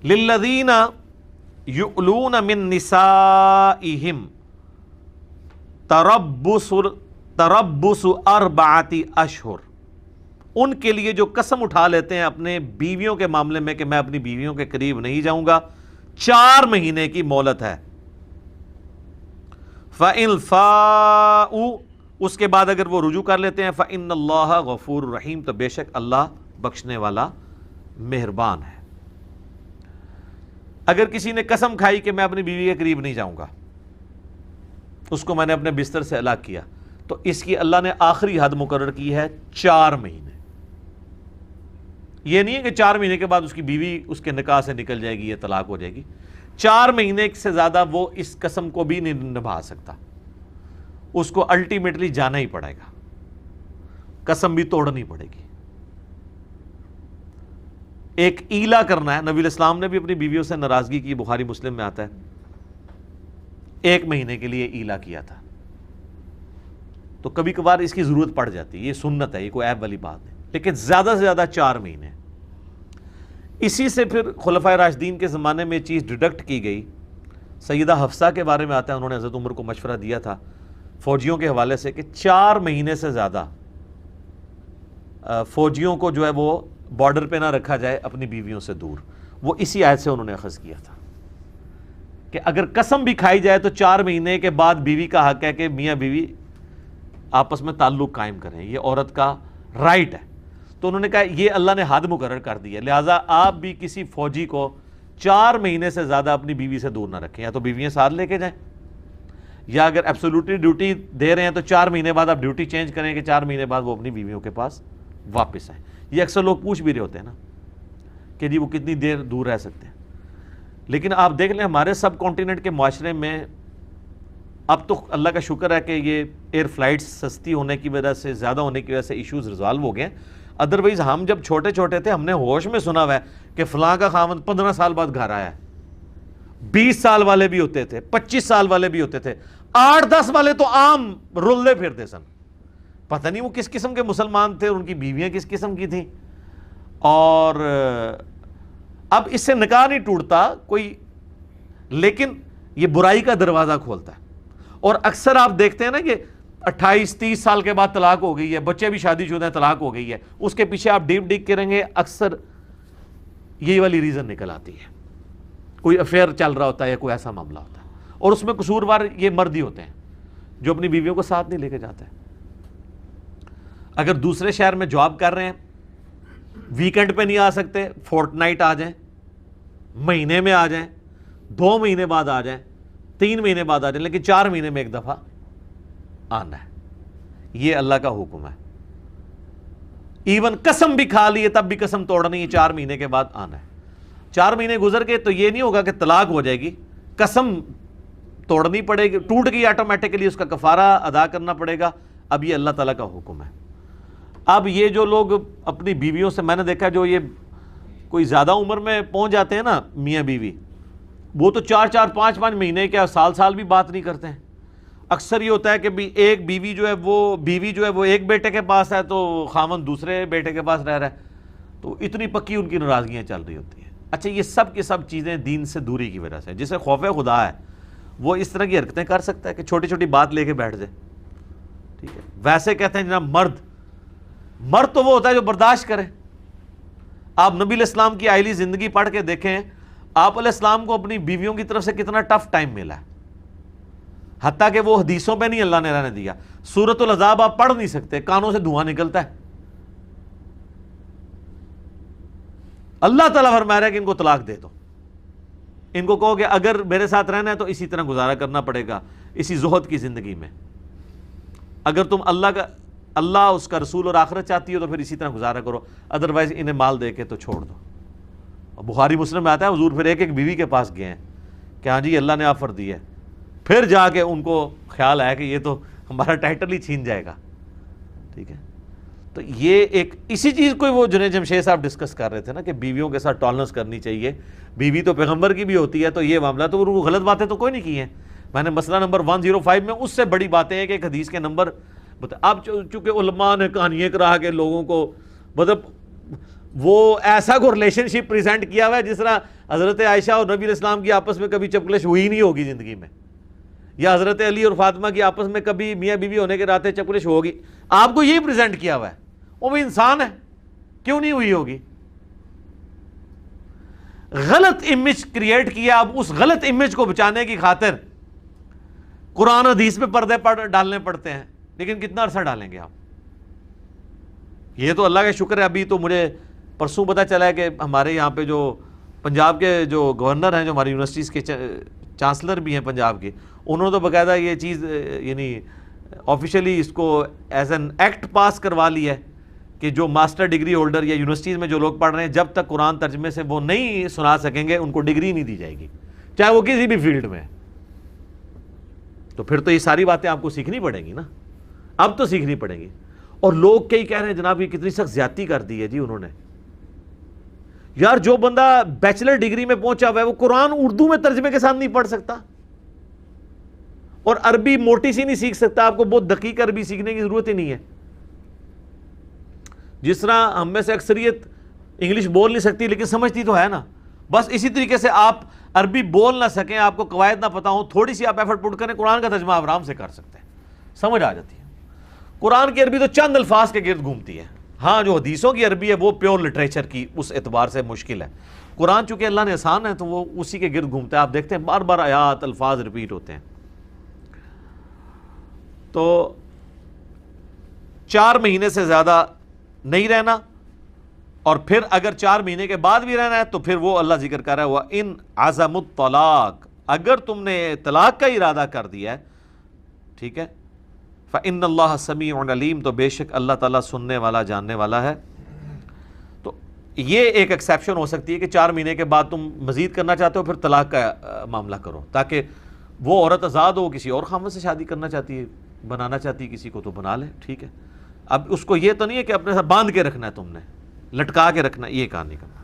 للذین یؤلون من نسائہم تربص اربعۃ اشہر، ان کے لیے جو قسم اٹھا لیتے ہیں اپنے بیویوں کے معاملے میں کہ میں اپنی بیویوں کے قریب نہیں جاؤں گا، 4 مہینے کی مہلت ہے۔ فَإِنْ فَاءُوا، اس کے بعد اگر وہ رجوع کر لیتے ہیں، فَإِنَّ اللَّهَ غَفُورٌ رَحِيمٌ، تو بے شک اللہ بخشنے والا مہربان ہے۔ اگر کسی نے قسم کھائی کہ میں اپنی بیوی کے قریب نہیں جاؤں گا، اس کو میں نے اپنے بستر سے الگ کیا، تو اس کی اللہ نے آخری حد مقرر کی ہے 4 مہینے۔ یہ نہیں ہے کہ 4 مہینے کے بعد اس کی بیوی اس کے نکاح سے نکل جائے گی یا طلاق ہو جائے گی، 4 مہینے سے زیادہ وہ اس قسم کو بھی نہیں نبھا سکتا، اس کو الٹیمیٹلی جانا ہی پڑے گا، قسم بھی توڑنی پڑے گی۔ ایک ایلا کرنا ہے، نبی الاسلام نے بھی اپنی بیویوں سے ناراضگی کی، بخاری مسلم میں آتا ہے، 1 مہینے کے لیے ایلا کیا تھا۔ تو کبھی کبھار اس کی ضرورت پڑ جاتی ہے، یہ سنت ہے، یہ کوئی عیب والی بات نہیں، لیکن زیادہ سے زیادہ 4 مہینے۔ اسی سے پھر خلفائے راشدین کے زمانے میں چیز ڈیڈکٹ کی گئی، سیدہ حفصہ کے بارے میں آتا ہے، انہوں نے حضرت عمر کو مشورہ دیا تھا فوجیوں کے حوالے سے کہ 4 مہینے سے زیادہ فوجیوں کو جو ہے وہ بارڈر پہ نہ رکھا جائے اپنی بیویوں سے دور۔ وہ اسی آیت سے انہوں نے اخذ کیا تھا کہ اگر قسم بھی کھائی جائے تو 4 مہینے کے بعد بیوی کا حق ہے کہ میاں بیوی آپس میں تعلق قائم کریں، یہ عورت کا رائٹ ہے۔ تو انہوں نے کہا یہ اللہ نے حد مقرر کر دی ہے، لہٰذا آپ بھی کسی فوجی کو 4 مہینے سے زیادہ اپنی بیوی سے دور نہ رکھیں، یا تو بیویاں ساتھ لے کے جائیں، یا اگر ایبسولوٹلی ڈیوٹی دے رہے ہیں تو 4 مہینے بعد آپ ڈیوٹی چینج کریں کہ 4 مہینے بعد وہ اپنی بیویوں کے پاس واپس آئیں۔ یہ اکثر لوگ پوچھ بھی رہے ہوتے ہیں نا کہ جی وہ کتنی دیر دور رہ سکتے ہیں، لیکن آپ دیکھ لیں ہمارے سب کانٹیننٹ کے معاشرے میں اب تو اللہ کا شکر ہے کہ یہ ایئر فلائٹس سستی ہونے کی وجہ سے، زیادہ ہونے کی وجہ سے ایشوز ریزالو ہو گئے ہیں۔ ادروائز ہم جب چھوٹے چھوٹے تھے ہم نے ہوش میں سنا ہوا ہے کہ فلاں کا خاوند 15 سال بعد گھر آیا ہے، 20 سال والے بھی ہوتے تھے، 25 سال والے بھی ہوتے تھے، 8-10 والے تو عام رلے پھرتے سن۔ پتہ نہیں وہ کس قسم کے مسلمان تھے، ان کی بیویاں کس قسم کی تھیں، اور اب اس سے نکاح نہیں ٹوٹتا کوئی، لیکن یہ برائی کا دروازہ کھولتا ہے۔ اور اکثر آپ دیکھتے ہیں نا کہ 28-30 سال کے بعد طلاق ہو گئی ہے، بچے بھی شادی شدہ ہیں، طلاق ہو گئی ہے، اس کے پیچھے آپ ڈیپ ڈگ کریں گے اکثر یہی والی ریزن نکل آتی ہے، کوئی افیئر چل رہا ہوتا ہے یا کوئی ایسا معاملہ ہوتا ہے، اور اس میں قصوروار یہ مرد ہی ہوتے ہیں جو اپنی بیویوں کو ساتھ نہیں لے کے جاتے ہیں۔ اگر دوسرے شہر میں جاب کر رہے ہیں، ویکنڈ پہ نہیں آ سکتے، فورٹ نائٹ آ جائیں، مہینے میں آ جائیں، 2 مہینے بعد آ جائیں، 3 مہینے بعد آ جائیں، لیکن 4 مہینے میں ایک دفعہ آنا ہے، یہ اللہ کا حکم ہے۔ ایون قسم بھی کھا لیے تب بھی قسم توڑنی ہے، 4 مہینے کے بعد آنا ہے۔ 4 مہینے گزر گئے تو یہ نہیں ہوگا کہ طلاق ہو جائے گی، قسم توڑنی پڑے گی، ٹوٹ گئی آٹومیٹکلی، اس کا کفارہ ادا کرنا پڑے گا۔ اب یہ اللہ تعالیٰ کا حکم ہے۔ اب یہ جو لوگ اپنی بیویوں سے، میں نے دیکھا جو یہ کوئی زیادہ عمر میں پہنچ جاتے ہیں نا میاں بیوی، وہ تو 4-4 5-5 مہینے کیا سال بھی بات نہیں کرتے ہیں۔ اکثر یہ ہوتا ہے کہ ایک بیوی جو ہے وہ ایک بیٹے کے پاس ہے تو خاوند دوسرے بیٹے کے پاس رہ رہا ہے، تو اتنی پکی ان کی ناراضگیاں چل رہی ہوتی ہیں۔ اچھا یہ سب کی سب چیزیں دین سے دوری کی وجہ سے، جسے خوف خدا ہے وہ اس طرح کی حرکتیں کر سکتا ہے کہ چھوٹی چھوٹی بات لے کے بیٹھ جائے، ٹھیک ہے۔ ویسے کہتے ہیں جناب مرد تو وہ ہوتا ہے جو برداشت کرے۔ آپ نبی علیہ السلام کی آئلی زندگی پڑھ کے دیکھیں، آپ علیہ السلام کو اپنی بیویوں کی طرف سے کتنا ٹف ٹائم ملا ہے، حتیٰ کہ وہ حدیثوں پہ نہیں اللہ نے رہنے دیا۔ سورۃ العذاب آپ پڑھ نہیں سکتے، کانوں سے دھواں نکلتا ہے۔ اللہ تعالیٰ فرما رہا ہے کہ ان کو طلاق دے دو، ان کو کہو کہ اگر میرے ساتھ رہنا ہے تو اسی طرح گزارا کرنا پڑے گا، اسی زہد کی زندگی میں۔ اگر تم اللہ اس کا رسول اور آخرت چاہتی ہو تو پھر اسی طرح گزارا کرو، ادروائز انہیں مال دے کے تو چھوڑ دو۔ بخاری مسلم میں آتا ہے حضور پھر ایک بیوی کے پاس گئے ہیں کہ ہاں جی اللہ نے آفر دی ہے، پھر جا کے ان کو خیال آیا کہ یہ تو ہمارا ٹائٹل ہی چھین جائے گا، ٹھیک ہے۔ تو یہ ایک اسی چیز کو وہ جنید جمشید صاحب ڈسکس کر رہے تھے نا کہ بیویوں کے ساتھ ٹالرنس کرنی چاہیے، بیوی تو پیغمبر کی بھی ہوتی ہے، تو یہ معاملہ تو وہ غلط باتیں تو کوئی نہیں کی ہیں۔ میں نے مسئلہ نمبر 105 میں اس سے بڑی باتیں ہیں کہ ایک حدیث کے نمبر اب چونکہ علماء نے کہانیاں کرا کے لوگوں کو مطلب وہ ایسا کو ریلیشن شپ پریزنٹ کیا ہوا ہے جس طرح حضرت عائشہ اور نبی علیہ السلام کی آپس میں کبھی چپکلش ہوئی نہیں ہوگی زندگی میں، یا حضرت علی اور فاطمہ کی آپس میں کبھی میاں بیوی ہونے کے ناطے چپکلش ہوگی. آپ کو یہی پریزنٹ کیا ہوا ہے. وہ بھی انسان ہے، کیوں نہیں ہوئی ہوگی؟ غلط امیج کریٹ کیا. اب اس غلط امیج کو بچانے کی خاطر قرآن حدیث پہ پردے ڈالنے پڑتے ہیں، لیکن کتنا عرصہ ڈالیں گے آپ؟ یہ تو اللہ کا شکر ہے، ابھی تو مجھے پرسوں پتہ چلا ہے کہ ہمارے یہاں پہ جو پنجاب کے جو گورنر ہیں، جو ہماری یونیورسٹیز کے چانسلر بھی ہیں پنجاب کے، انہوں نے تو باقاعدہ یہ چیز یعنی آفیشیلی اس کو ایز این ایکٹ پاس کروا لی ہے کہ جو ماسٹر ڈگری ہولڈر یا یونیورسٹیز میں جو لوگ پڑھ رہے ہیں، جب تک قرآن ترجمے سے وہ نہیں سنا سکیں گے ان کو ڈگری نہیں دی جائے گی، چاہے وہ کسی بھی فیلڈ میں. تو پھر تو یہ ساری باتیں آپ کو سیکھنی پڑیں گی نا، اب تو سیکھنی پڑیں گی. اور لوگ کئی کہہ رہے ہیں جناب یہ کتنی سخت زیادتی کر دی ہے جی انہوں نے. یار جو بندہ بیچلر ڈگری میں پہنچا ہوا ہے وہ قرآن اردو میں ترجمے کے ساتھ نہیں پڑھ سکتا، اور عربی موٹی سی نہیں سیکھ سکتا. آپ کو بہت دقیق عربی سیکھنے کی ضرورت ہی نہیں ہے. جس طرح ہم میں سے اکثریت انگلش بول نہیں سکتی لیکن سمجھتی تو ہے نا، بس اسی طریقے سے آپ عربی بول نہ سکیں، آپ کو قواعد نہ پتہ ہوں، تھوڑی سی آپ ایفرٹ پٹ کریں، قرآن کا ترجمہ آپ آرام سے کر سکتے ہیں، سمجھ آ جاتی ہے. قرآن کی عربی تو چند الفاظ کے گرد گھومتی ہے. ہاں جو حدیثوں کی عربی ہے وہ پیور لٹریچر کی اس اعتبار سے مشکل ہے. قرآن چونکہ اللہ نے آسان ہے تو وہ اسی کے گرد گھومتا ہے. آپ دیکھتے ہیں بار بار آیات الفاظ ریپیٹ ہوتے ہیں. تو 4 مہینے سے زیادہ نہیں رہنا، اور پھر اگر 4 مہینے کے بعد بھی رہنا ہے تو پھر وہ اللہ ذکر کر رہا ہے وَإِنْ عَزَمُ الطَّلَاقِ، اگر تم نے طلاق کا ارادہ کر دیا ہے، ٹھیک ہے، فَإِنَّ اللَّهَ سَمِيعٌ عَلِيمٌ، تو بے شک اللہ تعالیٰ سننے والا جاننے والا ہے. تو یہ ایک ایکسیپشن ہو سکتی ہے کہ 4 مہینے کے بعد تم مزید کرنا چاہتے ہو پھر طلاق کا معاملہ کرو، تاکہ وہ عورت آزاد ہو، کسی اور خامد سے شادی کرنا چاہتی ہے، بنانا چاہتی ہے کسی کو تو بنا لے، ٹھیک ہے. اب اس کو یہ تو نہیں ہے کہ اپنے ساتھ باندھ کے رکھنا ہے، تم نے لٹکا کے رکھنا ہے، یہ کام نہیں کرنا.